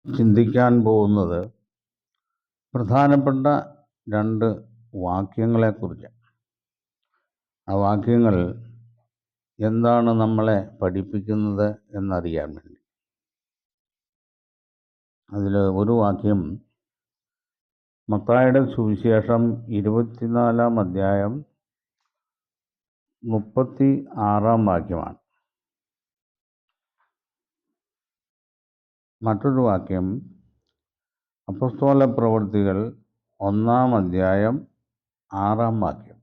ചിന്തിക്കാൻ പോകുന്നത് പ്രധാനപ്പെട്ട രണ്ട് വാക്യങ്ങളെക്കുറിച്ചാണ്. ആ വാക്യങ്ങൾ എന്താണ് നമ്മളെ പഠിപ്പിക്കുന്നത് എന്നറിയാൻ വേണ്ടി. അതിൽ ഒരു വാക്യം മത്തായിയുടെ സുവിശേഷം 24-ാം അധ്യായം 36-ാം വാക്യമാണ്. മറ്റൊരു വാക്യം അപ്പോസ്തല പ്രവൃത്തികൾ 1-ാം അധ്യായം 6-ാം വാക്യം.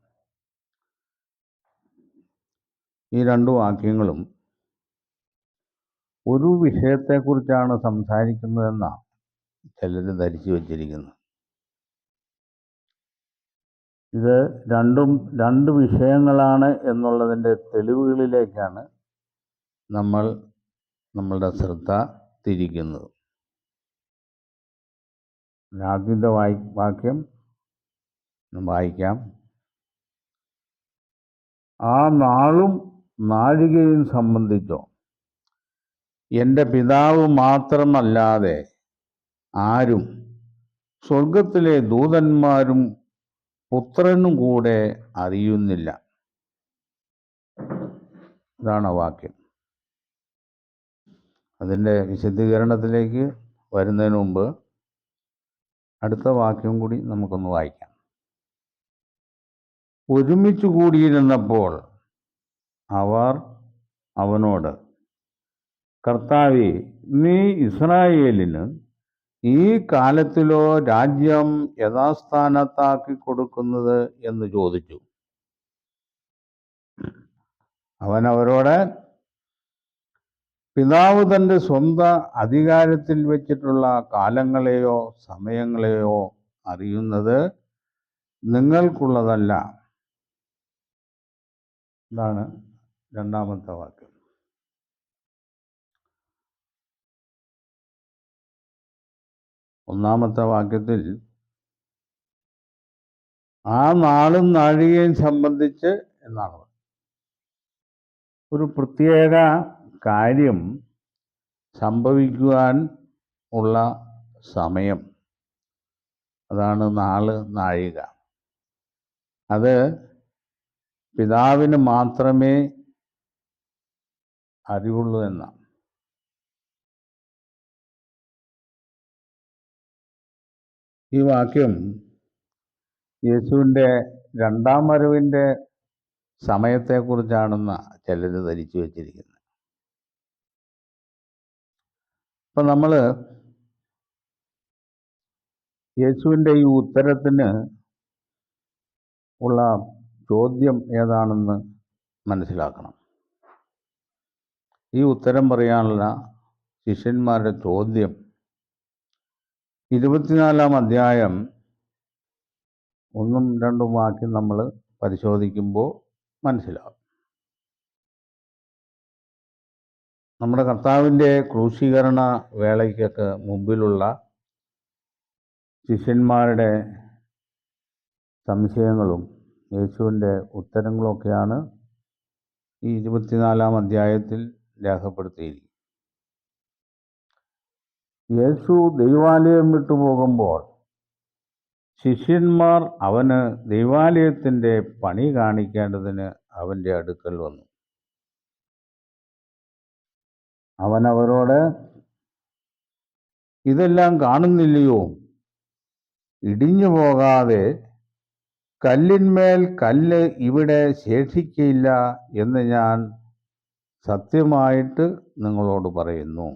ഈ രണ്ട് വാക്യങ്ങളും ഒരു വിഷയത്തെക്കുറിച്ചാണ് സംസാരിക്കുന്നതെന്നാണ് ചിലർ ധരിച്ചു വച്ചിരിക്കുന്നത്. ഇത് രണ്ടും രണ്ട് വിഷയങ്ങളാണ് എന്നുള്ളതിൻ്റെ തെളിവുകളിലേക്കാണ് നമ്മളുടെ ശ്രദ്ധ തിരിക്കുന്നത്. ആദ്യത്തെ വാക്യം വായിക്കാം. ആ നാളും നാഴികയും സംബന്ധിച്ചോ എൻ്റെ പിതാവ് മാത്രമല്ലാതെ ആരും സ്വർഗത്തിലെ ദൂതന്മാരും പുത്രനും കൂടെ അറിയുന്നില്ല. ഇതാണ് വാക്യം. അതിൻ്റെ വിശദീകരണത്തിലേക്ക് വരുന്നതിന് മുമ്പ് അടുത്ത വാക്യം കൂടി നമുക്കൊന്ന് വായിക്കാം. ഒരുമിച്ച് കൂടിയിരുന്നപ്പോൾ അവർ അവനോട്, കർത്താവേ, നീ ഇസ്രായേലിന് ഈ കാലത്തിലോ രാജ്യം യഥാസ്ഥാനത്താക്കി കൊടുക്കുന്നത് എന്ന് ചോദിച്ചു. അവൻ അവരോട്, പിതാവ് തൻ്റെ സ്വന്തം അധികാരത്തിൽ വെച്ചിട്ടുള്ള കാലങ്ങളെയോ സമയങ്ങളെയോ അറിയുന്നത് നിങ്ങൾക്കുള്ളതല്ല. ഇതാണ് രണ്ടാമത്തെ വാക്യം. ഒന്നാമത്തെ വാക്യത്തിൽ ആ നാളും നാഴികയും സംബന്ധിച്ച് എന്നാണ്. ഒരു പ്രത്യേക കാര്യം സംഭവിക്കുവാൻ ഉള്ള സമയം, അതാണ് നാള് നാഴിക. അത് പിതാവിന് മാത്രമേ അറിവുള്ളൂ എന്നാണ്. ഈ വാക്യം യേശുവിൻ്റെ രണ്ടാം വരവിൻ്റെ സമയത്തെക്കുറിച്ചാണെന്ന് ചിലർ ധരിച്ചു വച്ചിരിക്കുന്നത്. അപ്പം നമ്മൾ യേശുവിൻ്റെ ഈ ഉത്തരത്തിന് ഉള്ള ചോദ്യം ഏതാണെന്ന് മനസ്സിലാക്കണം. ഈ ഉത്തരം പറയാനുള്ള ശിഷ്യന്മാരുടെ ചോദ്യം 24-ാം അധ്യായം 1-ഉം 2-ഉം വാക്യം നമ്മൾ പരിശോധിക്കുമ്പോൾ മനസ്സിലാവും. നമ്മുടെ കർത്താവിൻ്റെ ക്രൂശീകരണ വേളയ്ക്കൊക്കെ മുമ്പിലുള്ള ശിഷ്യന്മാരുടെ സംശയങ്ങളും യേശുവിൻ്റെ ഉത്തരങ്ങളൊക്കെയാണ് ഈ 24-ാം അധ്യായത്തിൽ രേഖപ്പെടുത്തിയിരിക്കുന്നത്. യേശു ദൈവാലയം വിട്ടുപോകുമ്പോൾ ശിഷ്യന്മാർ അവന് ദൈവാലയത്തിൻ്റെ പണി കാണിക്കേണ്ടതിന് അവൻ്റെ അടുക്കൽ വന്നു. അവൻ അവരോട്, ഇതെല്ലാം കാണുന്നില്ലയോ? ഇടിഞ്ഞു പോകാതെ കല്ലിന്മേൽ കല്ല് ഇവിടെ ശേഷിക്കയില്ല എന്ന് ഞാൻ സത്യമായിട്ട് നിങ്ങളോട് പറയുന്നു.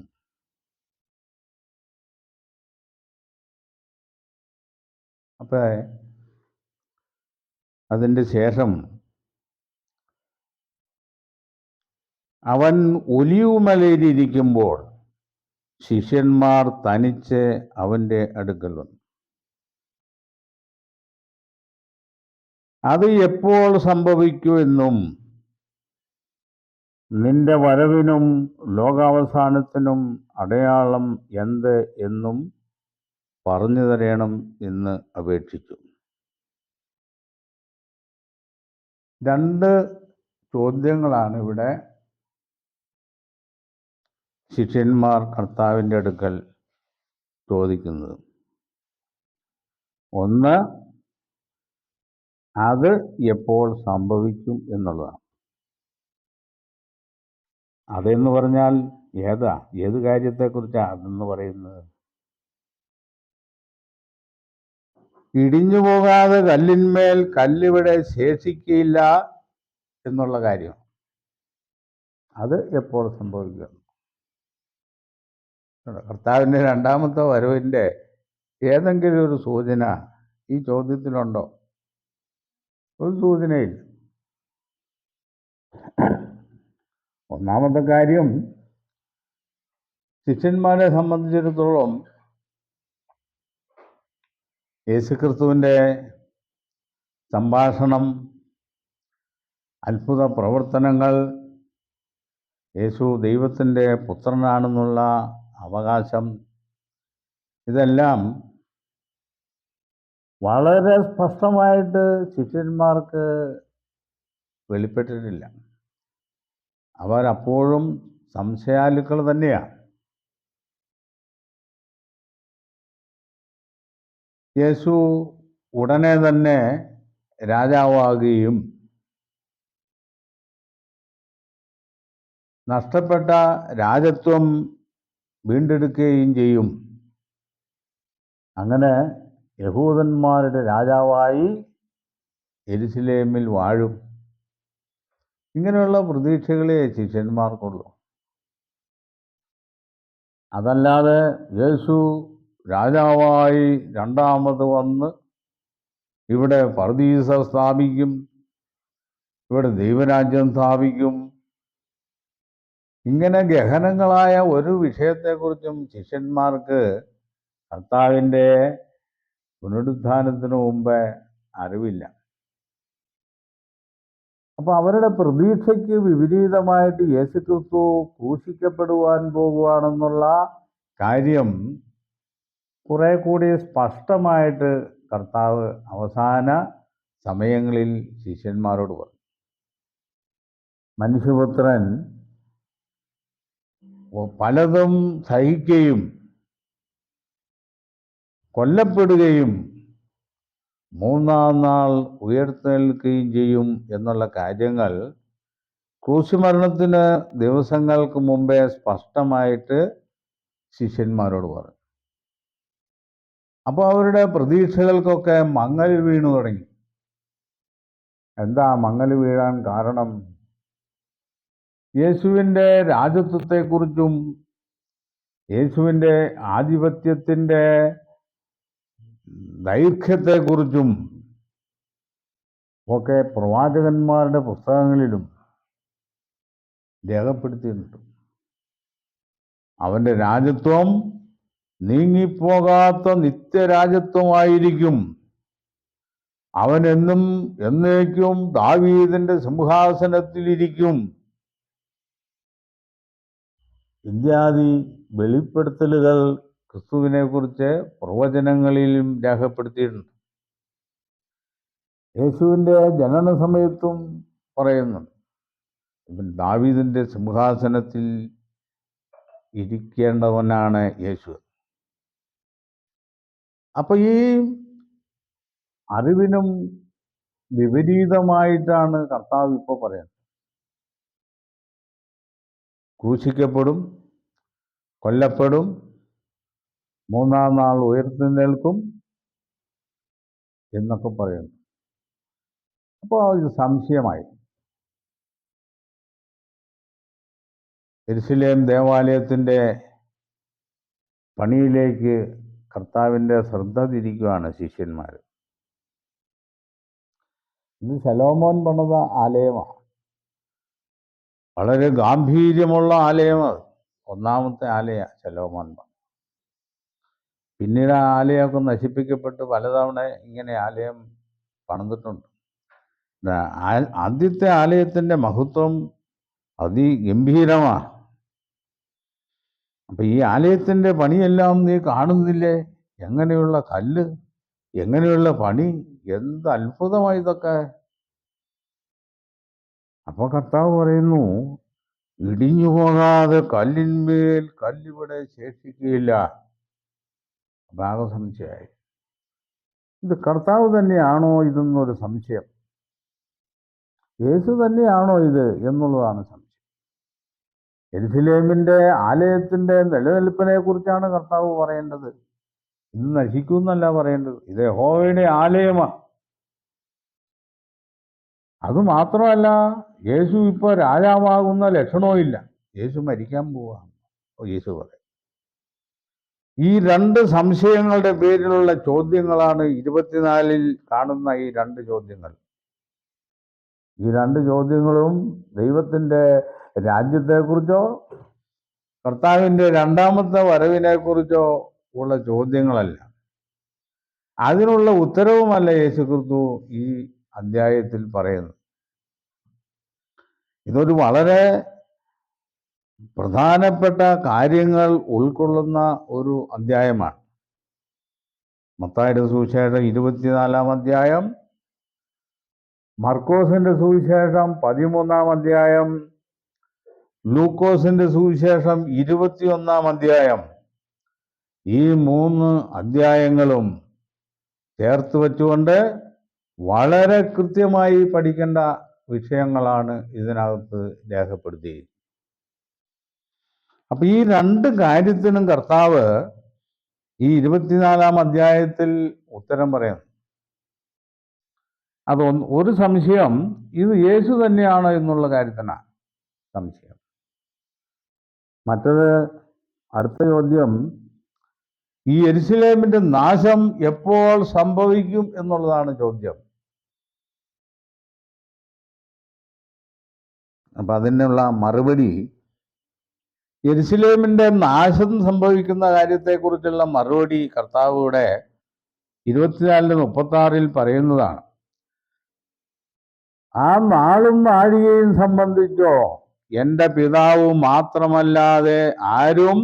അപ്പോൾ അതിൻ്റെ ശേഷം അവൻ ഒലിവുമലയിലിരിക്കുമ്പോൾ ശിഷ്യന്മാർ തനിച്ച് അവൻ്റെ അടുക്കൽ വന്നു. അത് എപ്പോൾ സംഭവിക്കുമെന്നും നിന്റെ വരവിനും ലോകാവസാനത്തിനും അടയാളം എന്ത് എന്നും പറഞ്ഞു തരണം എന്ന് അപേക്ഷിച്ചു. രണ്ട് ചോദ്യങ്ങളാണ് ഇവിടെ ശിഷ്യന്മാർ കർത്താവിൻ്റെ അടുക്കൽ ചോദിക്കുന്നത്. ഒന്ന്, അത് എപ്പോൾ സംഭവിക്കും എന്നുള്ളതാണ്. അതെന്ന് പറഞ്ഞാൽ ഏത് കാര്യത്തെക്കുറിച്ചാണ് അതെന്ന് പറയുന്നത്? ഇടിഞ്ഞു പോകാതെ കല്ലിന്മേൽ കല്ലിവിടെ ശേഷിക്കയില്ല എന്നുള്ള കാര്യം. അത് എപ്പോൾ സംഭവിക്കും? കർത്താവിൻ്റെ രണ്ടാമത്തെ വരവിൻ്റെ ഏതെങ്കിലും ഒരു സൂചന ഈ ചോദ്യത്തിലുണ്ടോ? ഒരു സൂചനയില്ല. ഒന്നാമത്തെ കാര്യം, ശിഷ്യന്മാരെ സംബന്ധിച്ചിടത്തോളം യേശുക്രിസ്തുവിൻ്റെ സംഭാഷണം, അത്ഭുത പ്രവർത്തനങ്ങൾ, യേശു ദൈവത്തിൻ്റെ പുത്രനാണെന്നുള്ള അവകാശം, ഇതെല്ലാം വളരെ സ്പഷ്ടമായിട്ട് ശിഷ്യന്മാർക്ക് വെളിപ്പെട്ടിട്ടില്ല. അവരപ്പോഴും സംശയാലുക്കൾ തന്നെയാണ്. യേശു ഉടനെ തന്നെ രാജാവാകുകയും നഷ്ടപ്പെട്ട രാജത്വം വീണ്ടെടുക്കുകയും ചെയ്യും. അങ്ങനെ യഹൂദന്മാരുടെ രാജാവായി യെരുശലേമിൽ വാഴും. ഇങ്ങനെയുള്ള പ്രതീക്ഷകളെ ശിഷ്യന്മാർക്കുള്ളൂ. അതല്ലാതെ യേശു രാജാവായി രണ്ടാമത് വന്ന് ഇവിടെ പർദീസ സ്ഥാപിക്കും, ഇവിടെ ദൈവരാജ്യം സ്ഥാപിക്കും, ഇങ്ങനെ ഗഹനങ്ങളായ ഒരു വിഷയത്തെക്കുറിച്ചും ശിഷ്യന്മാർക്ക് കർത്താവിൻ്റെ പുനരുത്ഥാനത്തിനു മുമ്പ് അറിവില്ല. അപ്പോൾ അവരുടെ പ്രതീക്ഷയ്ക്ക് വിപരീതമായിട്ട് യേശുക്രിസ്തു ക്രൂശിക്കപ്പെടുവാൻ പോകുവാണെന്നുള്ള കാര്യം കുറെ കൂടി സ്പഷ്ടമായിട്ട് കർത്താവ് അവസാന സമയങ്ങളിൽ ശിഷ്യന്മാരോട് പറഞ്ഞു. മനുഷ്യപുത്രൻ പലതും സഹിക്കുകയും കൊല്ലപ്പെടുകയും മൂന്നാം നാൾ ഉയർത്തെഴുന്നേൽക്കുകയും ചെയ്യും എന്നുള്ള കാര്യങ്ങൾ ക്രൂശുമരണത്തിന് ദിവസങ്ങൾക്ക് മുമ്പേ സ്പഷ്ടമായിട്ട് ശിഷ്യന്മാരോട് പറഞ്ഞു. അപ്പോൾ അവരുടെ പ്രതീക്ഷകൾക്കൊക്കെ മങ്ങൽ വീണു തുടങ്ങി. എന്താ മങ്ങൽ വീഴാൻ കാരണം? യേശുവിൻ്റെ രാജത്വത്തെക്കുറിച്ചും യേശുവിൻ്റെ ആധിപത്യത്തിൻ്റെ ദൈർഘ്യത്തെക്കുറിച്ചും ഒക്കെ പ്രവാചകന്മാരുടെ പുസ്തകങ്ങളിലും രേഖപ്പെടുത്തിയിട്ടുണ്ട്. അവൻ്റെ രാജ്യത്വം നീങ്ങിപ്പോകാത്ത നിത്യരാജ്യത്വമായിരിക്കും. അവൻ എന്നും എന്നേക്കും ദാവീദിന്റെ സിംഹാസനത്തിലിരിക്കും ഇത്യാദി വെളിപ്പെടുത്തലുകൾ ക്രിസ്തുവിനെ കുറിച്ച് പ്രവചനങ്ങളിലും രേഖപ്പെടുത്തിയിട്ടുണ്ട്. യേശുവിൻ്റെ ജനന സമയത്തും പറയുന്നുണ്ട്, ഇവൻ ദാവീദിന്റെ സിംഹാസനത്തിൽ ഇരിക്കേണ്ടവനാണ് യേശു. അപ്പൊ ഈ അറിവിനും വിപരീതമായിട്ടാണ് കർത്താവ് ഇപ്പോൾ പറയുന്നത്. ക്രൂശിക്കപ്പെടും, കൊല്ലപ്പെടും, മൂന്നാം നാൾ ഉയർത്തെഴുന്നേൽക്കും എന്നൊക്കെ പറയുന്നു. അപ്പോൾ ഇത് സംശയമായി. യെരുശലേം ദേവാലയത്തിൻ്റെ പണിയിലേക്ക് കർത്താവിൻ്റെ ശ്രദ്ധ തിരിക്കുകയാണ് ശിഷ്യന്മാർ. ഇത് ശലോമോൻ പണിത ആലയമാണ്. വളരെ ഗാംഭീര്യമുള്ള ആലയമാണ്. ഒന്നാമത്തെ ആലയ ശലോമോൻ പണി. പിന്നീട് ആ ആലയമൊക്കെ നശിപ്പിക്കപ്പെട്ട് പലതവണ ഇങ്ങനെ ആലയം പണിതിട്ടുണ്ട്. ആദ്യത്തെ ആലയത്തിൻ്റെ മഹത്വം അതിഗംഭീരമാണ്. അപ്പം ഈ ആലയത്തിൻ്റെ പണിയെല്ലാം നീ കാണുന്നില്ലേ? എങ്ങനെയുള്ള കല്ല്, എങ്ങനെയുള്ള പണി, എന്ത് അത്ഭുതമായി ഇതൊക്കെ. അപ്പോൾ കർത്താവ് പറയുന്നു, ഇടിഞ്ഞു പോകാതെ കല്ലിന്മേൽ കല്ലിവിടെ ശേഷിക്കുകയില്ല. അപ്പം ആകെ സംശയമായി. ഇത് കർത്താവ് തന്നെയാണോ ഇതെന്നൊരു സംശയം. യേശു തന്നെയാണോ ഇത് എന്നുള്ളതാണ് സംശയം. യെരുശലേമിന്റെ ആലയത്തിന്റെ നിലനിൽപ്പിനെ കുറിച്ചാണ് കർത്താവ് പറയേണ്ടത്. ഇത് നശിക്കുമെന്നല്ല പറയേണ്ടത്. ഇത് യഹോവയുടെ ആലയമാണ്. അതുമാത്രമല്ല, യേശു ഇപ്പോൾ രാജാവാകുന്ന ലക്ഷണവും ഇല്ല. യേശു മരിക്കാൻ പോവാണ്. യേശു പറയും. ഈ രണ്ട് സംശയങ്ങളുടെ പേരിലുള്ള ചോദ്യങ്ങളാണ് 24 കാണുന്ന ഈ രണ്ട് ചോദ്യങ്ങൾ. ഈ രണ്ട് ചോദ്യങ്ങളും ദൈവത്തിൻ്റെ രാജ്യത്തെക്കുറിച്ചോ കർത്താവിൻ്റെ രണ്ടാമത്തെ വരവിനെക്കുറിച്ചോ ഉള്ള ചോദ്യങ്ങളല്ല. അതിനുള്ള ഉത്തരവുമല്ല യേശുക്രിസ്തു ഈ അധ്യായത്തിൽ പറയുന്നത്. ഇതൊരു വളരെ പ്രധാനപ്പെട്ട കാര്യങ്ങൾ ഉൾക്കൊള്ളുന്ന ഒരു അധ്യായമാണ്. മത്തായിയുടെ സുവിശേഷം 24-ാം അധ്യായം, മർക്കോസിന്റെ സുവിശേഷം 13-ാം അധ്യായം, ലൂക്കോസിന്റെ സുവിശേഷം 21-ാം അധ്യായം, ഈ 3 അധ്യായങ്ങളും ചേർത്ത് വെച്ചുകൊണ്ട് വളരെ കൃത്യമായി പഠിക്കേണ്ട വിഷയങ്ങളാണ് ഇതിനകത്ത് രേഖപ്പെടുത്തിയിരിക്കുന്നത്. അപ്പൊ ഈ രണ്ട് കാര്യത്തിനും കർത്താവ് ഈ 24-ാം അധ്യായത്തിൽ ഉത്തരം പറയുന്നു. അത് ഒരു സംശയം, ഇത് യേശു തന്നെയാണ് എന്നുള്ള കാര്യത്തിനാണ് സംശയം. മറ്റത് അടുത്ത ചോദ്യം, ഈ യെരുശലേമിന്റെ നാശം എപ്പോൾ സംഭവിക്കും എന്നുള്ളതാണ് ചോദ്യം. അപ്പൊ അതിനുള്ള മറുപടി, യെരുശലേമിന്റെ നാശം സംഭവിക്കുന്ന കാര്യത്തെക്കുറിച്ചുള്ള മറുപടി കർത്താവിടെ 24-36 പറയുന്നതാണ്. ആ നാളും നാഴികയും സംബന്ധിച്ചോ എൻ്റെ പിതാവ് മാത്രമല്ലാതെ ആരും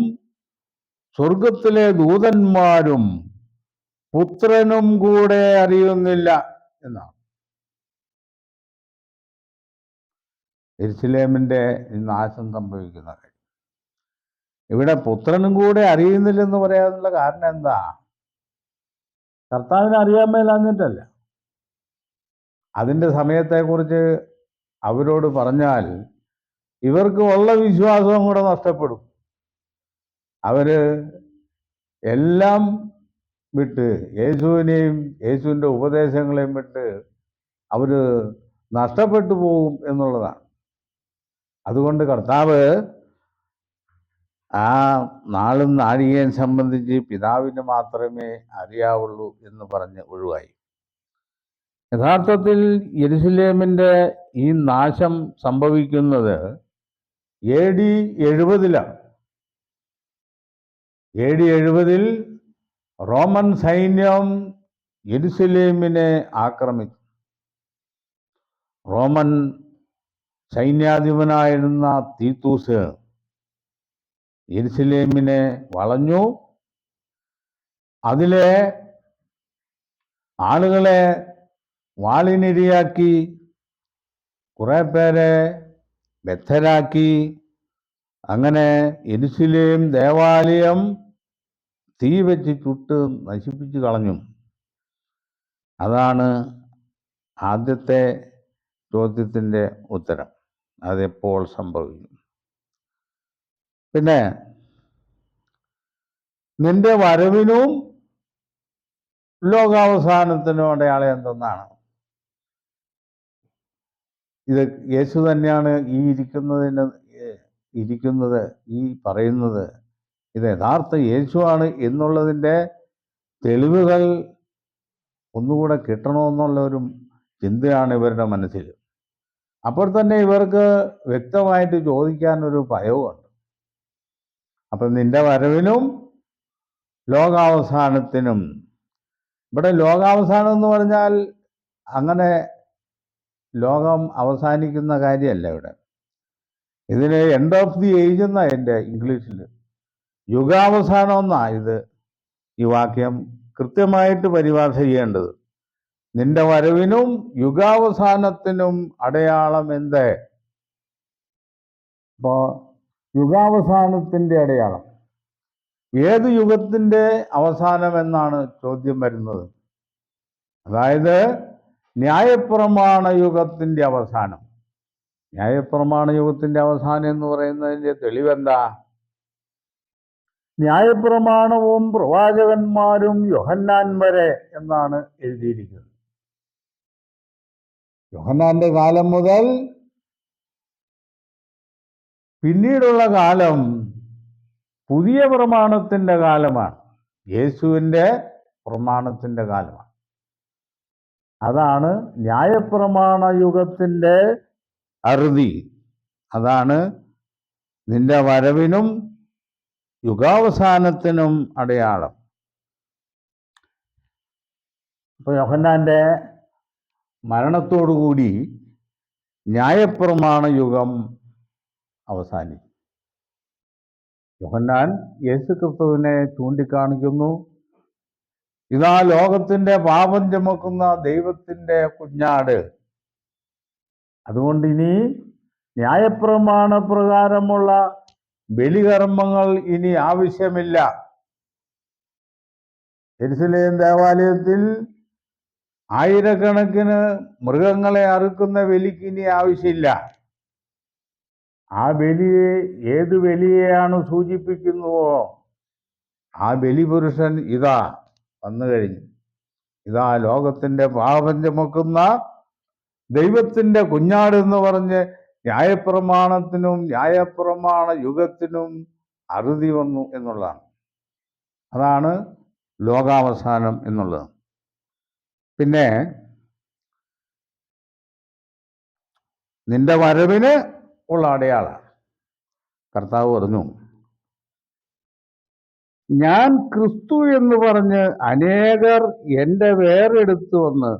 സ്വർഗത്തിലെ ദൂതന്മാരും പുത്രനും കൂടെ അറിയുന്നില്ല എന്നാണ്. യെരുശലേമിന്റെ നാശം സംഭവിക്കുന്ന കാര്യം ഇവിടെ പുത്രനും കൂടെ അറിയുന്നില്ലെന്ന് പറയാനുള്ള കാരണം എന്താ? കർത്താവിനെ അറിയാൻ മേലാഞ്ഞിട്ടല്ല. അതിൻ്റെ സമയത്തെക്കുറിച്ച് അവരോട് പറഞ്ഞാൽ ഇവർക്ക് ഉള്ള വിശ്വാസവും കൂടെ നഷ്ടപ്പെടും. അവര് എല്ലാം വിട്ട്, യേശുവിനെയും യേശുവിൻ്റെ ഉപദേശങ്ങളെയും വിട്ട് അവര് നഷ്ടപ്പെട്ടു പോകും എന്നുള്ളതാണ്. അതുകൊണ്ട് കർത്താവ് ആ നാളും നാഴികയും സംബന്ധിച്ച് പിതാവിന് മാത്രമേ അറിയാവുള്ളൂ എന്ന് പറഞ്ഞ് ഒഴിവായി. യഥാർത്ഥത്തിൽ യെരുശലേമിന്റെ ഈ നാശം സംഭവിക്കുന്നത് AD 70-ലാണ്. AD 70-ൽ റോമൻ സൈന്യം യെരുശലേമിനെ ആക്രമിച്ചു. റോമൻ സൈന്യാധിപനായിരുന്ന തീത്തൂസ് യെരുശലേമിനെ വളഞ്ഞു. അതിലെ ആളുകളെ വാളിനിരയാക്കി, കുറെ പേരെ ബദ്ധരാക്കി. അങ്ങനെ യെരുശലേം ദേവാലയം തീ വെച്ച് ചുട്ട് നശിപ്പിച്ചു കളഞ്ഞു. അതാണ് ആദ്യത്തെ ചോദ്യത്തിൻ്റെ ഉത്തരം. അതെപ്പോൾ സംഭവിക്കും? പിന്നെ നിന്റെ വരവിനും ലോകാവസാനത്തിനും അടയാളം എന്തെന്നാണ്? ഇത് യേശു തന്നെയാണ് ഈ ഇരിക്കുന്നത് ഈ പറയുന്നത്. ഇത് യഥാർത്ഥ യേശുവാണ് എന്നുള്ളതിൻ്റെ തെളിവുകൾ ഒന്നുകൂടെ കിട്ടണമെന്നുള്ള ഒരു ചിന്തയാണ് ഇവരുടെ മനസ്സിൽ. അപ്പോൾ തന്നെ ഇവർക്ക് വ്യക്തമായിട്ട് ചോദിക്കാനൊരു ഭയവുമുണ്ട്. അപ്പം നിന്റെ വരവിനും ലോകാവസാനത്തിനും. ഇവിടെ ലോകാവസാനം എന്ന് പറഞ്ഞാൽ അങ്ങനെ ലോകം അവസാനിക്കുന്ന കാര്യമല്ല. ഇവിടെ ഇതിന് എൻഡ് ഓഫ് ദി ഏജ് എന്നാ എൻ്റെ ഇംഗ്ലീഷിൽ. യുഗാവസാനം എന്നാ ഇത് ഈ വാക്യം കൃത്യമായിട്ട് പരിഭാഷ ചെയ്യേണ്ടത്. നിന്റെ വരവിനും യുഗാവസാനത്തിനും അടയാളം എന്ത്? അപ്പോൾ യുഗാവസാനത്തിൻ്റെ അടയാളം ഏത് യുഗത്തിൻ്റെ അവസാനം എന്നാണ് ചോദ്യം വരുന്നത്. അതായത് ന്യായപ്രമാണ യുഗത്തിൻ്റെ അവസാനം. ന്യായപ്രമാണ യുഗത്തിൻ്റെ അവസാനം എന്ന് പറയുന്നതിൻ്റെ തെളിവെന്താ? ന്യായപ്രമാണവും പ്രവാചകന്മാരും യോഹന്നാൻ വരെ എന്നാണ് എഴുതിയിരിക്കുന്നത്. യോഹന്നാന്റെ കാലം മുതൽ പിന്നീടുള്ള കാലം പുതിയ പ്രമാണത്തിൻ്റെ കാലമാണ്, യേശുവിൻ്റെ പ്രമാണത്തിൻ്റെ കാലമാണ്. അതാണ് ന്യായപ്രമാണ യുഗത്തിൻ്റെ അറുതി. അതാണ് നിന്റെ വരവിനും യുഗാവസാനത്തിനും അടയാളം. അപ്പോൾ യോഹന്നാന്റെ മരണത്തോടുകൂടി ന്യായപ്രമാണ യുഗം അവസാനിച്ചു. യോഹന്നാൻ യേശുക്രിസ്തുവിനെ ചൂണ്ടിക്കാണിക്കുന്നു. ഇതാ ലോകത്തിന്റെ പാപം ചുമക്കുന്ന ദൈവത്തിന്റെ കുഞ്ഞാട്. അതുകൊണ്ട് ഇനി ന്യായപ്രമാണ പ്രകാരമുള്ള ബലികർമ്മങ്ങൾ ഇനി ആവശ്യമില്ല. യെരുശലേം ദേവാലയത്തിൽ ആയിരക്കണക്കിന് മൃഗങ്ങളെ അറുക്കുന്ന ബലിക്ക് ഇനി ആവശ്യമില്ല. ആ ബലിയെ ഏത് ബലിയെയാണ് സൂചിപ്പിക്കുന്നുവോ ആ ബലിപുരുഷൻ ഇതാ വന്നു കഴിഞ്ഞു. ഇതാ ലോകത്തിന്റെ പാപം ചുമക്കുന്ന ദൈവത്തിന്റെ കുഞ്ഞാട് എന്ന് പറഞ്ഞ് ന്യായപ്രമാണത്തിനും ന്യായപ്രമാണ യുഗത്തിനും അറുതി വന്നു എന്നുള്ളതാണ്. അതാണ് ലോകാവസാനം എന്നുള്ളത്. പിന്നെ നിന്റെ വരവിന് ഉള്ള അടയാളമാണ്. കർത്താവ് പറഞ്ഞു, ഞാൻ ക്രിസ്തു എന്ന് പറഞ്ഞ് അനേകർ എൻ്റെ വേറെടുത്തു വന്ന്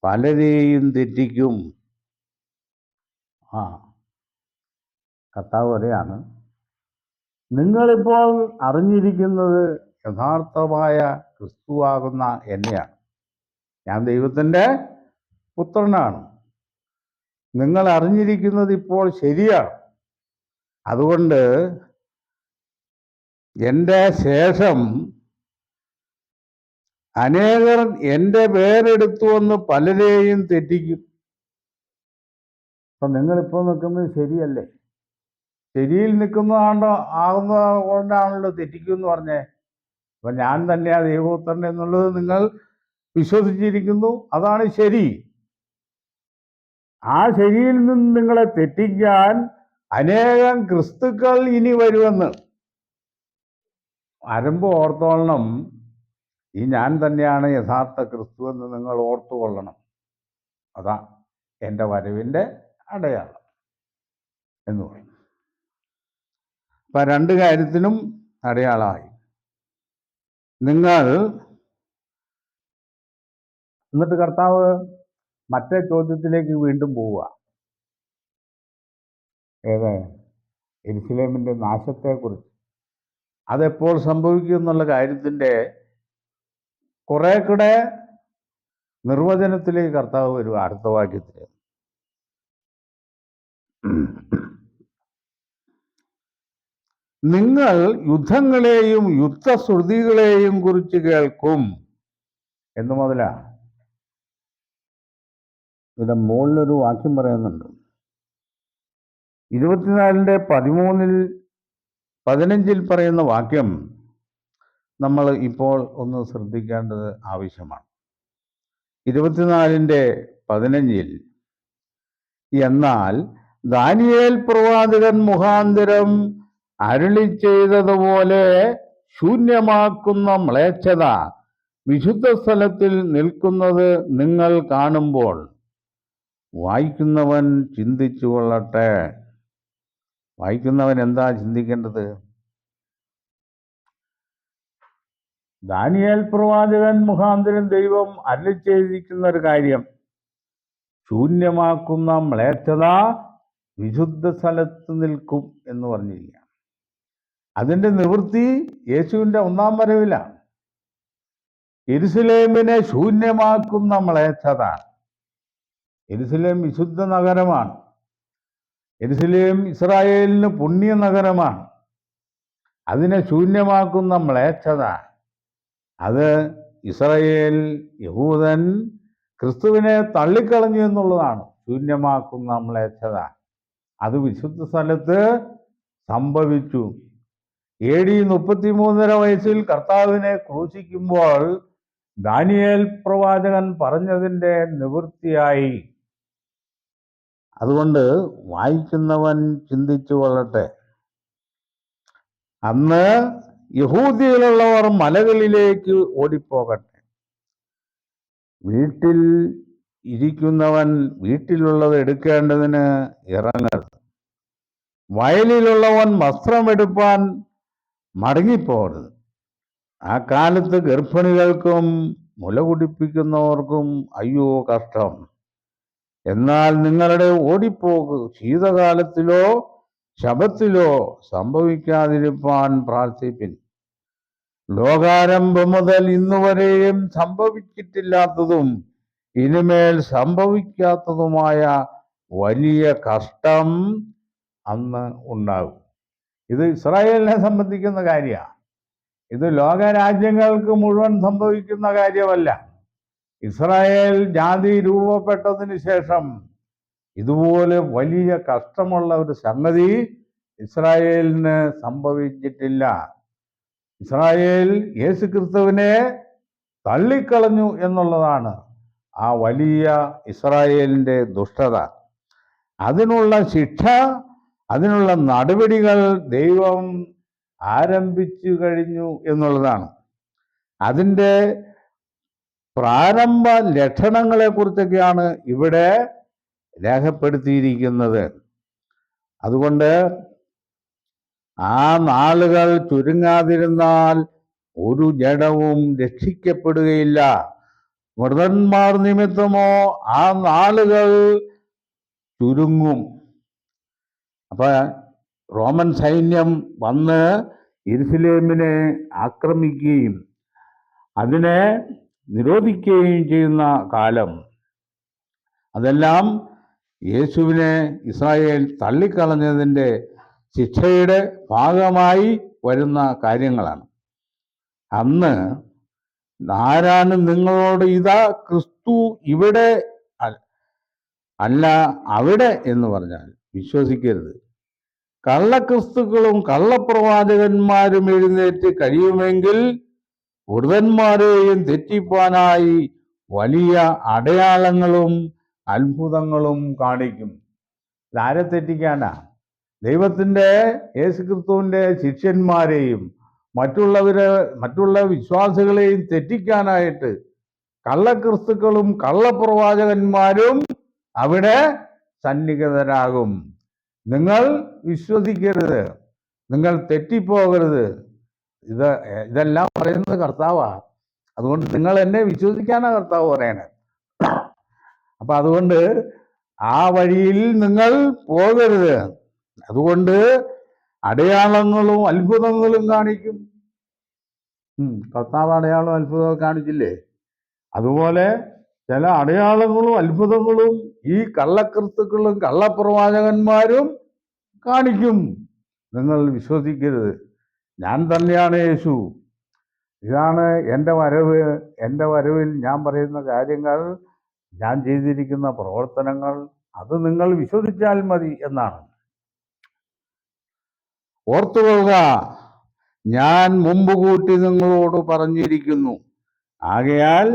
പലരെയും തെറ്റിക്കും. കർത്താവ് പറയാണ്, നിങ്ങളിപ്പോൾ അറിഞ്ഞിരിക്കുന്നത് യഥാർത്ഥമായ ക്രിസ്തുവാകുന്ന എന്നെയാണ്. ഞാൻ ദൈവത്തിൻ്റെ പുത്രനാണ്. നിങ്ങൾ അറിഞ്ഞിരിക്കുന്നത് ഇപ്പോൾ ശരിയാണ്. അതുകൊണ്ട് എൻ്റെ ശേഷം അനേകർ എൻ്റെ പേരെടുത്തു വന്ന് പലരെയും തെറ്റിക്കും. അപ്പം നിങ്ങളിപ്പോൾ നിൽക്കുന്നത് ശരിയല്ലേ? ശരിയിൽ ആകുന്ന കൊണ്ടാണല്ലോ തെറ്റിക്കും എന്ന് പറഞ്ഞേ. അപ്പം ഞാൻ തന്നെയാ ദൈവപുത്രൻ എന്നുള്ളത് നിങ്ങൾ വിശ്വസിച്ചിരിക്കുന്നു, അതാണ് ശരി. ആ ശരിയിൽ നിന്ന് നിങ്ങളെ തെറ്റിക്കാൻ അനേകം ക്രിസ്തുക്കൾ ഇനി വരുമെന്ന്. വരുമ്പോൾ ഓർത്തോളണം, ഈ ഞാൻ തന്നെയാണ് യഥാർത്ഥ ക്രിസ്തു എന്ന് നിങ്ങൾ ഓർത്തുകൊള്ളണം. അതാ എൻ്റെ വരവിൻ്റെ അടയാളം എന്ന് പറയും. അപ്പം രണ്ട് കാര്യത്തിനും അടയാളമായി. നിങ്ങൾ എന്നിട്ട് കർത്താവ് മറ്റേ ചോദ്യത്തിലേക്ക് വീണ്ടും പോവുക. ഏത്? യെരുശലേമിൻ്റെ നാശത്തെക്കുറിച്ച്. അതെപ്പോൾ സംഭവിക്കും എന്നുള്ള കാര്യത്തിൻ്റെ കുറെ കൂടെ നിർവചനത്തിലേക്ക് കർത്താവ് വരും അടുത്ത വാക്യത്തിൽ. നിങ്ങൾ യുദ്ധങ്ങളെയും യുദ്ധശ്രുതികളെയും കുറിച്ച് കേൾക്കും എന്ന് മുതലാ. ഇവിടെ മുകളിലൊരു വാക്യം പറയുന്നുണ്ട്. 24:13-15 പറയുന്ന വാക്യം നമ്മൾ ഇപ്പോൾ ഒന്ന് ശ്രദ്ധിക്കേണ്ടത് ആവശ്യമാണ്. 24:15 എന്നാൽ ദാനിയേൽ പ്രവാചകൻ മുഖാന്തരം അരുളി ചെയ്തതുപോലെ ശൂന്യമാക്കുന്ന മ്ലേച്ഛത വിശുദ്ധ സ്ഥലത്തിൽ നിൽക്കുന്നത് നിങ്ങൾ കാണുമ്പോൾ വായിക്കുന്നവൻ ചിന്തിച്ചു കൊള്ളട്ടെ. വായിക്കുന്നവൻ എന്താ ചിന്തിക്കേണ്ടത്? ദാനിയേൽ പ്രവാചകൻ മുഖാന്തരം ദൈവം അരുളി ചെയ്തിരിക്കുന്ന ഒരു കാര്യം, ശൂന്യമാക്കുന്ന മ്ലേച്ഛത വിശുദ്ധ സ്ഥലത്ത് നിൽക്കും എന്ന് പറഞ്ഞിരിക്കുക. അതിൻ്റെ നിവൃത്തി യേശുവിൻ്റെ ഒന്നാം വരവിലാണ്. യെരുശലേമിനെ ശൂന്യമാക്കുന്ന മ്ലേച്ഛത. യെരുശലേം വിശുദ്ധ നഗരമാണ്. യെരുശലേം ഇസ്രായേലിന് പുണ്യ നഗരമാണ്. അതിനെ ശൂന്യമാക്കുന്ന മ്ലേച്ഛത, അത് ഇസ്രായേൽ യഹൂദൻ ക്രിസ്തുവിനെ തള്ളിക്കളഞ്ഞു എന്നുള്ളതാണ്. ശൂന്യമാക്കുന്ന മ്ലേച്ഛത അത് വിശുദ്ധ സ്ഥലത്ത് സംഭവിച്ചു. AD 33 വയസ്സിൽ കർത്താവിനെ ക്രൂശിക്കുമ്പോൾ ദാനിയേൽ പ്രവാചകൻ പറഞ്ഞതിൻ്റെ നിവൃത്തിയായി. അതുകൊണ്ട് വായിക്കുന്നവൻ ചിന്തിച്ചു കൊള്ളട്ടെ. അന്ന് യഹൂദിയിലുള്ളവർ മലകളിലേക്ക് ഓടിപ്പോകട്ടെ. വീട്ടിൽ ഇരിക്കുന്നവൻ വീട്ടിലുള്ളത് എടുക്കേണ്ടതിന് ഇറങ്ങരുത്. വയലിലുള്ളവൻ വസ്ത്രമെടുപ്പാൻ മടങ്ങിപ്പോകരുത്. ആ കാലത്ത് ഗർഭിണികൾക്കും മുല കുടിപ്പിക്കുന്നവർക്കും അയ്യോ കഷ്ടം. എന്നാൽ നിങ്ങളുടെ ഓടിപ്പോക്ക് ശീതകാലത്തിലോ ശബത്തിലോ സംഭവിക്കാതിരിപ്പാൻ പ്രാർത്ഥിപ്പിൻ. ലോകാരംഭം മുതൽ ഇന്നുവരെയും സംഭവിച്ചിട്ടില്ലാത്തതും ഇനിമേൽ സംഭവിക്കാത്തതുമായ വലിയ കഷ്ടം അന്ന് ഉണ്ടാകും. ഇത് ഇസ്രായേലിനെ സംബന്ധിക്കുന്ന കാര്യമാണ്. ഇത് ലോകരാജ്യങ്ങൾക്ക് മുഴുവൻ സംഭവിക്കുന്ന കാര്യമല്ല. ഇസ്രായേൽ ജാതി രൂപപ്പെട്ടതിന് ശേഷം ഇതുപോലെ വലിയ കഷ്ടമുള്ള ഒരു സംഗതി ഇസ്രായേലിന് സംഭവിച്ചിട്ടില്ല. ഇസ്രായേൽ യേശുക്രിസ്തുവിനെ തള്ളിക്കളഞ്ഞു എന്നുള്ളതാണ് ആ വലിയ ഇസ്രായേലിൻ്റെ ദുഷ്ടത. അതിനുള്ള ശിക്ഷ, അതിനുള്ള നടപടികൾ ദൈവം ആരംഭിച്ചു കഴിഞ്ഞു എന്നുള്ളതാണ്. അതിൻ്റെ പ്രാരംഭ ലക്ഷണങ്ങളെക്കുറിച്ചൊക്കെയാണ് ഇവിടെ രേഖപ്പെടുത്തിയിരിക്കുന്നത്. അതുകൊണ്ട് ആ നാളുകൾ ചുരുങ്ങാതിരുന്നാൽ ഒരു ജഡവും രക്ഷിക്കപ്പെടുകയില്ല. മൃതന്മാർ നിമിത്തമോ ആ നാളുകൾ ചുരുങ്ങും. അപ്പൊ റോമൻ സൈന്യം വന്ന് യെരുശലേമിനെ ആക്രമിക്കുകയും അതിനെ നിരോധിക്കുകയും ചെയ്യുന്ന കാലം, അതെല്ലാം യേശുവിനെ ഇസ്രായേൽ തള്ളിക്കളഞ്ഞതിൻ്റെ ശിക്ഷയുടെ ഭാഗമായി വരുന്ന കാര്യങ്ങളാണ്. അന്ന് ആരാണ് നിങ്ങളോട് ഇതാ ക്രിസ്തു ഇവിടെ അല്ല അവിടെ എന്ന് പറഞ്ഞാൽ വിശ്വസിക്കരുത്. കള്ളക്രിസ്തുക്കളും കള്ളപ്രവാചകന്മാരും എഴുന്നേറ്റ് കഴിയുമെങ്കിൽ വൃതന്മാരെയും തെറ്റിപ്പാനായി വലിയ അടയാളങ്ങളും അത്ഭുതങ്ങളും കാണിക്കും. ഇതാരെ തെറ്റിക്കാനാ? ദൈവത്തിൻ്റെ യേശുക്രിസ്തുവിൻ്റെ ശിഷ്യന്മാരെയും മറ്റുള്ള വിശ്വാസികളെയും തെറ്റിക്കാനായിട്ട് കള്ളക്രിസ്തുക്കളും കള്ളപ്രവാചകന്മാരും അവിടെ സന്നിഹിതരാകും. നിങ്ങൾ വിശ്വസിക്കരുത്, നിങ്ങൾ തെറ്റിപ്പോകരുത്. ഇതെല്ലാം പറയുന്നത് കർത്താവാ. അതുകൊണ്ട് നിങ്ങൾ എന്നെ വിശ്വസിക്കാനാണ് കർത്താവ് പറയണേ. അപ്പൊ അതുകൊണ്ട് ആ വഴിയിൽ നിങ്ങൾ പോകരുത്. അതുകൊണ്ട് അടയാളങ്ങളും അത്ഭുതങ്ങളും കാണിക്കും. കർത്താവ് അടയാളവും അത്ഭുതവും കാണിച്ചില്ലേ? അതുപോലെ ചില അടയാളങ്ങളും അത്ഭുതങ്ങളും ഈ കള്ളക്രിസ്തുക്കളും കള്ളപ്രവാചകന്മാരും കാണിക്കും. നിങ്ങൾ വിശ്വസിക്കരുത്. ഞാൻ തന്നെയാണ് യേശു. ഇതാണ് എൻ്റെ വരവ്. എൻ്റെ വരവിൽ ഞാൻ പറയുന്ന കാര്യങ്ങൾ, ഞാൻ ചെയ്തിരിക്കുന്ന പ്രവർത്തനങ്ങൾ, അത് നിങ്ങൾ വിശ്വസിച്ചാൽ മതി എന്നാണ്. ഓർത്തുകൊള്ളുക, ഞാൻ മുമ്പ് കൂട്ടി നിങ്ങളോട് പറഞ്ഞിരിക്കുന്നു. ആകയാൽ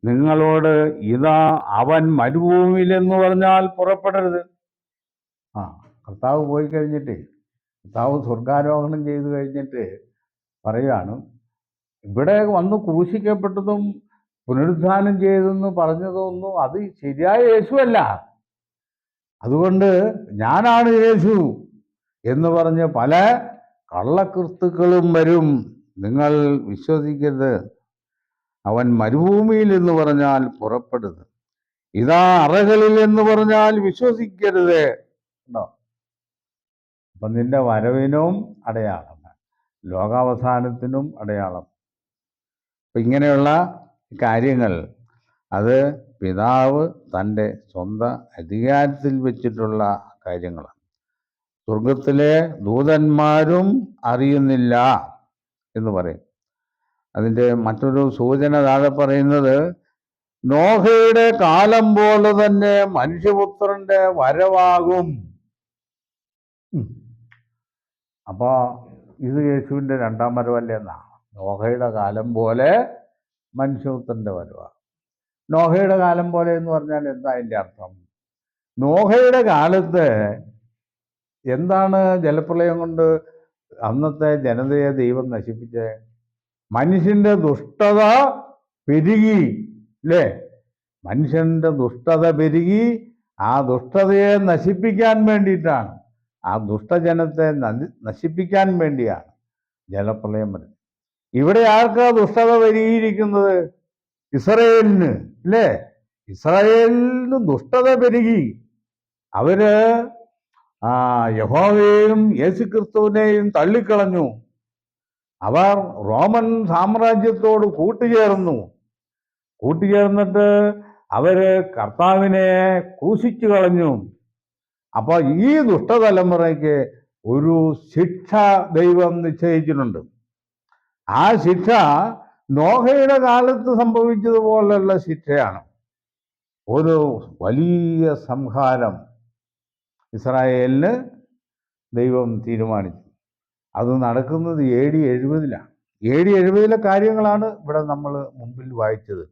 നിങ്ങളോട് ഇതാ അവൻ മരുഭൂമിയിലെന്ന് പറഞ്ഞാൽ പുറപ്പെടരുത്. കർത്താവ് പോയി കഴിഞ്ഞിട്ട്, കർത്താവ് സ്വർഗാരോഹണം ചെയ്തു കഴിഞ്ഞിട്ട് പറയുകയാണ്, ഇവിടെ വന്ന് ക്രൂശിക്കപ്പെട്ടതും പുനരുദ്ധാനം ചെയ്തെന്ന് പറഞ്ഞതൊന്നും അത് ശരിയായ യേശുവല്ല. അതുകൊണ്ട് ഞാനാണ് യേശു എന്ന് പറഞ്ഞ് പല കള്ളക്രിസ്തുക്കളും വരും. നിങ്ങൾ വിശ്വസിക്കരുത്. അവൻ മരുഭൂമിയിൽ എന്ന് പറഞ്ഞാൽ പുറപ്പെടരുത്. ഇതാ അറകളിൽ എന്ന് പറഞ്ഞാൽ വിശ്വസിക്കരുത്. ഉണ്ടോ? അപ്പം നിന്റെ വരവിനും അടയാളം, ലോകാവസാനത്തിനും അടയാളം. അപ്പം ഇങ്ങനെയുള്ള കാര്യങ്ങൾ അത് പിതാവ് തൻ്റെ സ്വന്തം അധികാരത്തിൽ വെച്ചിട്ടുള്ള കാര്യങ്ങളാണ്. സ്വർഗത്തിലെ ദൂതന്മാരും അറിയുന്നില്ല എന്ന് പറയും. അതിൻ്റെ മറ്റൊരു സൂചന താഴെ പറയുന്നത്, നോഹയുടെ കാലം പോലെ തന്നെ മനുഷ്യപുത്രന്റെ വരവാകും. അപ്പൊ ഇത് യേശുവിൻ്റെ രണ്ടാം വരവല്ലേ എന്നാണ്. നോഹയുടെ കാലം പോലെ മനുഷ്യപുത്രന്റെ വരവാകും. നോഹയുടെ കാലം പോലെ എന്ന് പറഞ്ഞാൽ എന്താ അതിൻ്റെ അർത്ഥം? നോഹയുടെ കാലത്ത് എന്താണ് ജലപ്രളയം കൊണ്ട് അന്നത്തെ ജനതയെ ദൈവം നശിപ്പിച്ചത്? മനുഷ്യന്റെ ദുഷ്ടത പെരുകി, അല്ലേ? മനുഷ്യന്റെ ദുഷ്ടത പെരുകി ആ ദുഷ്ടതയെ നശിപ്പിക്കാൻ വേണ്ടിയിട്ടാണ്, ആ ദുഷ്ടജനത്തെ നശിപ്പിക്കാൻ വേണ്ടിയാണ് ജലപ്രളയം വരുന്നത്. ഇവിടെ ആർക്കാ ദുഷ്ടത പെരുകിയിരിക്കുന്നത്? ഇസ്രായേലിന്, അല്ലേ? ഇസ്രായേലിന് ദുഷ്ടത പെരുകി. അവര് യഹോവയെയും യേശുക്രിസ്തുവിനെയും തള്ളിക്കളഞ്ഞു. അവർ റോമൻ സാമ്രാജ്യത്തോട് കൂട്ടുചേർന്നിട്ട് അവര് കർത്താവിനെ ക്രൂശിച്ചു കളഞ്ഞു. അപ്പൊ ഈ ദുഷ്ടതലമുറയ്ക്ക് ഒരു ശിക്ഷ ദൈവം നിശ്ചയിച്ചിട്ടുണ്ട്. ആ ശിക്ഷ നോഹയുടെ കാലത്ത് സംഭവിച്ചതുപോലുള്ള ശിക്ഷയാണ്. ഒരു വലിയ സംഹാരം ഇസ്രായേലിന് ദൈവം തീരുമാനിച്ചു. അത് നടക്കുന്നത് AD 70-ലാണ്. AD 70-ലെ കാര്യങ്ങളാണ് ഇവിടെ നമ്മൾ മുമ്പിൽ വായിച്ചത്.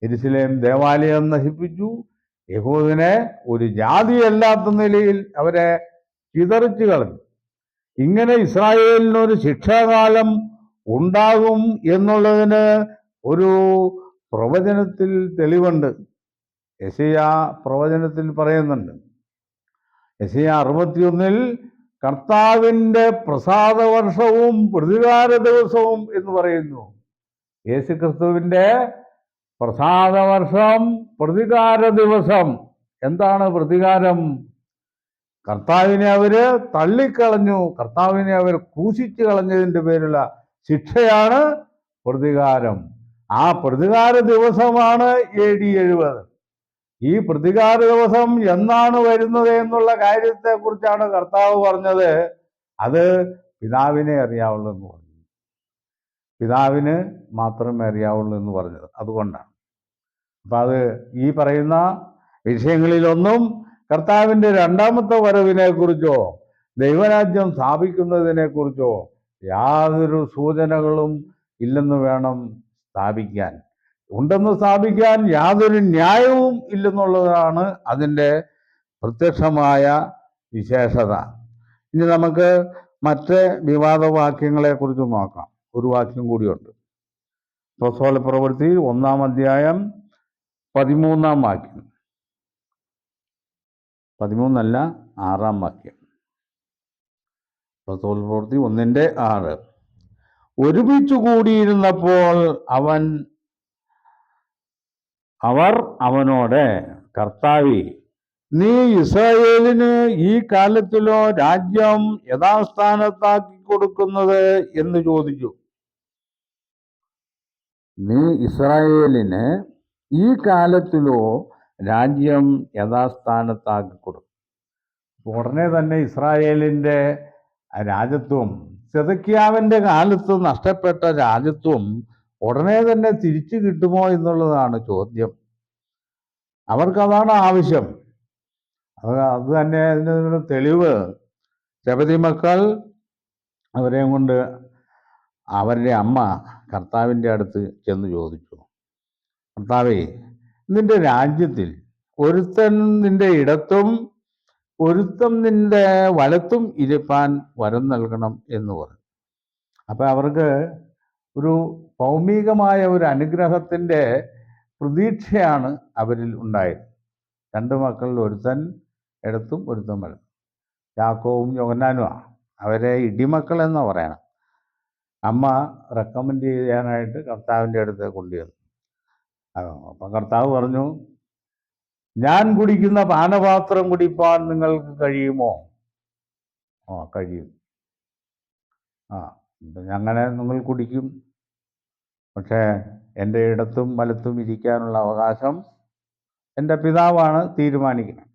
യെരുശലേം ദേവാലയം നശിപ്പിച്ചു. യഹൂദനെ ഒരു ജാതിയല്ലാത്ത നിലയിൽ അവരെ ചിതറിച്ചു കളഞ്ഞു. ഇങ്ങനെ ഇസ്രായേലിനൊരു ശിക്ഷാകാലം ഉണ്ടാകും എന്നുള്ളതിന് ഒരു പ്രവചനത്തിൽ തെളിവുണ്ട്. യെശയ്യാ പ്രവചനത്തിൽ പറയുന്നുണ്ട്. യെശയ്യാ 61-ൽ കർത്താവിൻ്റെ പ്രസാദവർഷവും പ്രതികാര ദിവസവും എന്ന് പറയുന്നു. യേശുക്രിസ്തുവിൻ്റെ പ്രസാദവർഷം, പ്രതികാര ദിവസം. എന്താണ് പ്രതികാരം? കർത്താവിനെ അവര് തള്ളിക്കളഞ്ഞു, കർത്താവിനെ അവർ ക്രൂശിച്ചു കളഞ്ഞതിൻ്റെ പേരുള്ള ശിക്ഷയാണ് പ്രതികാരം. ആ പ്രതികാര ദിവസമാണ് AD 70. ഈ പ്രതികാര ദിവസം എന്നാണ് വരുന്നത് എന്നുള്ള കാര്യത്തെക്കുറിച്ചാണ് കർത്താവ് പറഞ്ഞത്. അത് പിതാവിനെ അറിയാവുള്ളൂ എന്ന് പറഞ്ഞു. പിതാവിന് മാത്രമേ അറിയാവുള്ളൂ എന്ന് പറഞ്ഞത് അതുകൊണ്ടാണ്. അപ്പം അത് ഈ പറയുന്ന വിഷയങ്ങളിലൊന്നും കർത്താവിൻ്റെ രണ്ടാമത്തെ വരവിനെ കുറിച്ചോ ദൈവരാജ്യം സ്ഥാപിക്കുന്നതിനെ കുറിച്ചോ യാതൊരു സൂചനകളും ഇല്ലെന്ന് വേണം സ്ഥാപിക്കാൻ. ഉണ്ടെന്ന് സ്ഥാപിക്കാൻ യാതൊരു ന്യായവും ഇല്ലെന്നുള്ളതാണ് അതിൻ്റെ പ്രത്യക്ഷമായ വിശേഷത. ഇനി നമുക്ക് മറ്റ് വിവാദവാക്യങ്ങളെക്കുറിച്ച് നോക്കാം. ഒരു വാക്യം കൂടിയുണ്ട്. അപ്പോസ്തല പ്രവൃത്തി 1-ാം അധ്യായം 13-ാം വാക്യം. 13 6-ാം വാക്യം. അപ്പോസ്തല പ്രവൃത്തി 1-6. ഒരുമിച്ചു കൂടിയിരുന്നപ്പോൾ അവർ അവനോട്, കർത്താവേ, നീ ഇസ്രായേലിന് ഈ കാലത്തിലോ രാജ്യം യഥാസ്ഥാനത്താക്കി കൊടുക്കുന്നത് എന്ന് ചോദിച്ചു. നീ ഇസ്രായേലിന് ഈ കാലത്തിലോ രാജ്യം യഥാസ്ഥാനത്താക്കി കൊടുക്കും. ഉടനെ തന്നെ ഇസ്രായേലിൻ്റെ രാജ്യത്വം, സിദെക്കീയാവിൻ്റെ കാലത്ത് നഷ്ടപ്പെട്ട രാജ്യത്വം ഉടനെ തന്നെ തിരിച്ചു കിട്ടുമോ എന്നുള്ളതാണ് ചോദ്യം. അവർക്കതാണ് ആവശ്യം. അത് തന്നെ അതിനൊരു തെളിവ്. സെബദി മക്കൾ അവരെയും കൊണ്ട് അവരുടെ അമ്മ കർത്താവിൻ്റെ അടുത്ത് ചെന്ന് ചോദിച്ചു, കർത്താവേ, നിന്റെ രാജ്യത്തിൽ ഒരുത്തൻ നിന്റെ ഇടത്തും ഒരുത്തൻ നിന്റെ വലത്തും ഇരിപ്പാൻ വരം നൽകണം എന്ന് പറഞ്ഞു. അപ്പം അവർക്ക് ഒരു ഭൗമികമായ ഒരു അനുഗ്രഹത്തിൻ്റെ പ്രതീക്ഷയാണ് അവരിൽ ഉണ്ടായത്. 2 മക്കളിൽ ഒരുത്തൻ ഇടത്തും ഒരുത്തൻ വലത്തും. യാക്കോബും യോഹന്നാനുമാണ്. അവരെ ഇടിമക്കൾ എന്ന് പറയണം. അമ്മ റെക്കമെൻഡ് ചെയ്യാനായിട്ട് കർത്താവിൻ്റെ അടുത്ത് കൊണ്ടുവന്നു. അപ്പം കർത്താവ് പറഞ്ഞു, ഞാൻ കുടിക്കുന്ന പാനപാത്രം കുടിപ്പാൻ നിങ്ങൾക്ക് കഴിയുമോ? കഴിയും. അങ്ങനെ നിങ്ങൾ കുടിക്കും. പക്ഷേ എൻ്റെ ഇടത്തും വലത്തും ഇരിക്കാനുള്ള അവകാശം എൻ്റെ പിതാവാണ് തീരുമാനിക്കുന്നത്.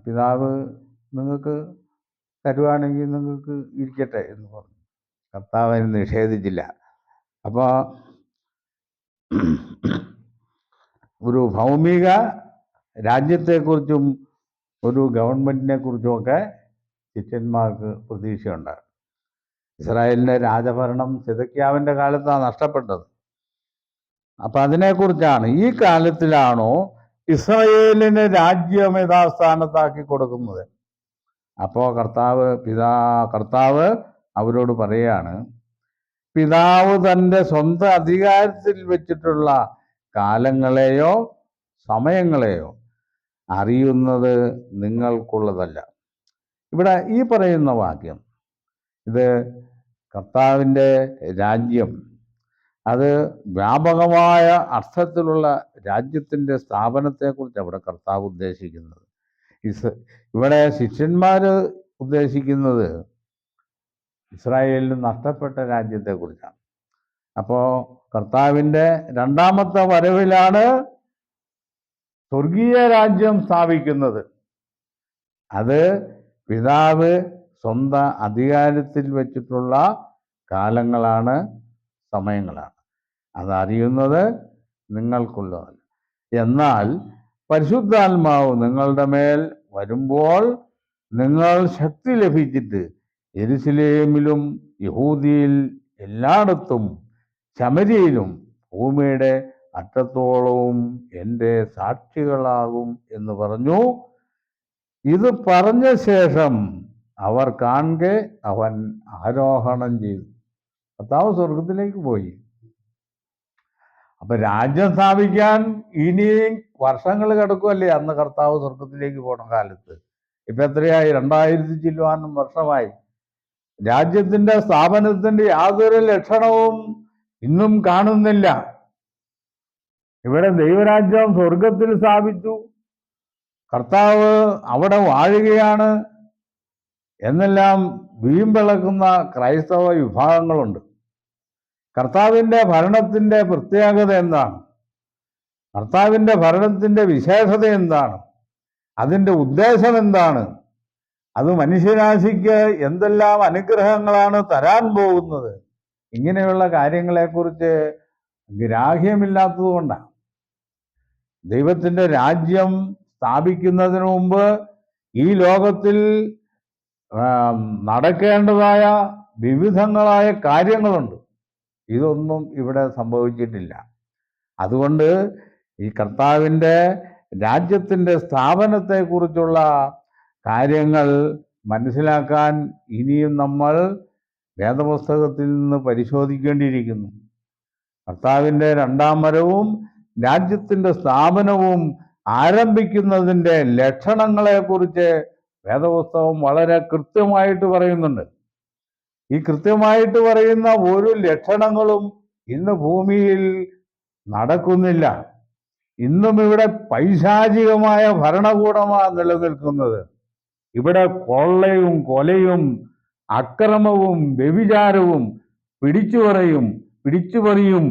പിതാവ് നിങ്ങൾക്ക് തരുവാണെങ്കിൽ നിങ്ങൾക്ക് ഇരിക്കട്ടെ എന്ന് പറഞ്ഞു. കർത്താവ് അതിന് നിഷേധിച്ചില്ല. അപ്പോൾ ഒരു ഭൗമിക രാജ്യത്തെക്കുറിച്ചും ഒരു ഗവൺമെൻറ്റിനെ കുറിച്ചുമൊക്കെ ശിഷ്യന്മാർക്ക് പ്രതീക്ഷയുണ്ടായിരുന്നു. ഇസ്രായേലിൻ്റെ രാജഭരണം സിദെക്കീയാവിൻ്റെ കാലത്താണ് നഷ്ടപ്പെട്ടത്. അപ്പം അതിനെക്കുറിച്ചാണ്, ഈ കാലത്തിലാണോ ഇസ്രായേലിന് രാജ്യം യഥാസ്ഥാനത്താക്കി കൊടുക്കുന്നത്? അപ്പോൾ കർത്താവ് അവരോട് പറയാണ്, പിതാവ് തൻ്റെ സ്വന്തം അധികാരത്തിൽ വെച്ചിട്ടുള്ള കാലങ്ങളെയോ സമയങ്ങളെയോ അറിയുന്നത് നിങ്ങൾക്കുള്ളതല്ല. ഇവിടെ ഈ പറയുന്ന വാക്യം, ഇത് കർത്താവിൻ്റെ രാജ്യം, അത് വ്യാപകമായ അർത്ഥത്തിലുള്ള രാജ്യത്തിൻ്റെ സ്ഥാപനത്തെക്കുറിച്ച് അവിടെ കർത്താവ് ഉദ്ദേശിക്കുന്നത്. ഇവിടെ ശിഷ്യന്മാർ ഉദ്ദേശിക്കുന്നത് ഇസ്രായേലിന് നഷ്ടപ്പെട്ട രാജ്യത്തെക്കുറിച്ചാണ്. അപ്പോൾ കർത്താവിൻ്റെ രണ്ടാമത്തെ വരവിലാണ് സ്വർഗീയ രാജ്യം സ്ഥാപിക്കുന്നത്. അത് പിതാവ് സ്വന്തം അധികാരത്തിൽ വെച്ചിട്ടുള്ള കാലങ്ങളാണ്, സമയങ്ങളാണ്. അതറിയുന്നത് നിങ്ങൾക്കുള്ളതല്ല. എന്നാൽ പരിശുദ്ധാത്മാവ് നിങ്ങളുടെ മേൽ വരുമ്പോൾ നിങ്ങൾ ശക്തി ലഭിച്ചിട്ട് യെരുശലേമിലും യഹൂദിയിൽ എല്ലായിടത്തും ശമര്യയിലും ഭൂമിയുടെ അറ്റത്തോളവും എൻ്റെ സാക്ഷികളാകും എന്ന് പറഞ്ഞു. ഇത് പറഞ്ഞ ശേഷം അവർ കാണെ അവൻ ആരോഹണം ചെയ്തു. കർത്താവ് സ്വർഗത്തിലേക്ക് പോയി. അപ്പൊ രാജ്യം സ്ഥാപിക്കാൻ ഇനിയും വർഷങ്ങൾ കിടക്കുമല്ലേ അന്ന് കർത്താവ് സ്വർഗത്തിലേക്ക് പോണ കാലത്ത്. ഇപ്പൊ എത്രയായി? 2000 ചില്ലുവാനും വർഷമായി. രാജ്യത്തിന്റെ സ്ഥാപനത്തിന്റെ യാതൊരു ലക്ഷണവും ഇന്നും കാണുന്നില്ല. ഇവിടെ ദൈവരാജ്യം സ്വർഗത്തിൽ സ്ഥാപിച്ചു, കർത്താവ് അവിടെ വാഴുകയാണ് എന്നെല്ലാം വീമ്പിളക്കുന്ന ക്രൈസ്തവ വിഭാഗങ്ങളുണ്ട്. കർത്താവിൻ്റെ ഭരണത്തിൻ്റെ പ്രത്യേകത എന്താണ്? കർത്താവിൻ്റെ ഭരണത്തിൻ്റെ വിശേഷത എന്താണ്? അതിൻ്റെ ഉദ്ദേശം എന്താണ്? അത് മനുഷ്യരാശിക്ക് എന്തെല്ലാം അനുഗ്രഹങ്ങളാണ് തരാൻ പോകുന്നത്? ഇങ്ങനെയുള്ള കാര്യങ്ങളെക്കുറിച്ച് ഗ്രാഹ്യമില്ലാത്തത് കൊണ്ടാണ്. ദൈവത്തിൻ്റെ രാജ്യം സ്ഥാപിക്കുന്നതിന് മുമ്പ് ഈ ലോകത്തിൽ നടക്കേണ്ടതായ വിവിധങ്ങളായ കാര്യങ്ങളുണ്ട്. ഇതൊന്നും ഇവിടെ സംഭവിച്ചിട്ടില്ല. അതുകൊണ്ട് ഈ കർത്താവിൻ്റെ രാജ്യത്തിൻ്റെ സ്ഥാപനത്തെക്കുറിച്ചുള്ള കാര്യങ്ങൾ മനസ്സിലാക്കാൻ ഇനിയും നമ്മൾ വേദപുസ്തകത്തിൽ നിന്ന് പരിശോധിക്കേണ്ടിയിരിക്കുന്നു. കർത്താവിൻ്റെ രണ്ടാം വരവും രാജ്യത്തിൻ്റെ സ്ഥാപനവും ആരംഭിക്കുന്നതിൻ്റെ ലക്ഷണങ്ങളെക്കുറിച്ച് വേദപുസ്തകം വളരെ കൃത്യമായിട്ട് പറയുന്നുണ്ട്. ഈ കൃത്യമായിട്ട് പറയുന്ന ഒരു ലക്ഷണങ്ങളും ഇന്ന് ഭൂമിയിൽ നടക്കുന്നില്ല. ഇന്നും ഇവിടെ പൈശാചികമായ ഭരണകൂടമാണ് നിലനിൽക്കുന്നത്. ഇവിടെ കൊള്ളയും കൊലയും അക്രമവും വ്യഭിചാരവും പിടിച്ചുപറിയും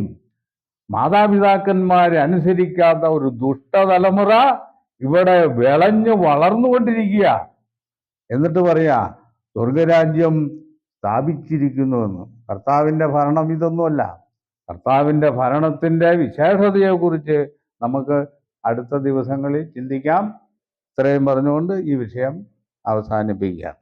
മാതാപിതാക്കന്മാരെ അനുസരിക്കാത്ത ഒരു ദുഷ്ടതലമുറ ഇവിടെ വിളഞ്ഞു വളർന്നുകൊണ്ടിരിക്കുക. എന്നിട്ട് പറയാ സ്വർഗരാജ്യം സ്ഥാപിച്ചിരിക്കുന്നുവെന്ന്. കർത്താവിൻ്റെ ഭരണം ഇതൊന്നുമല്ല. കർത്താവിൻ്റെ ഭരണത്തിൻ്റെ വിശേഷതയെക്കുറിച്ച് നമുക്ക് അടുത്ത ദിവസങ്ങളിൽ ചിന്തിക്കാം. ഇത്രയും പറഞ്ഞുകൊണ്ട് ഈ വിഷയം അവസാനിപ്പിക്കാം.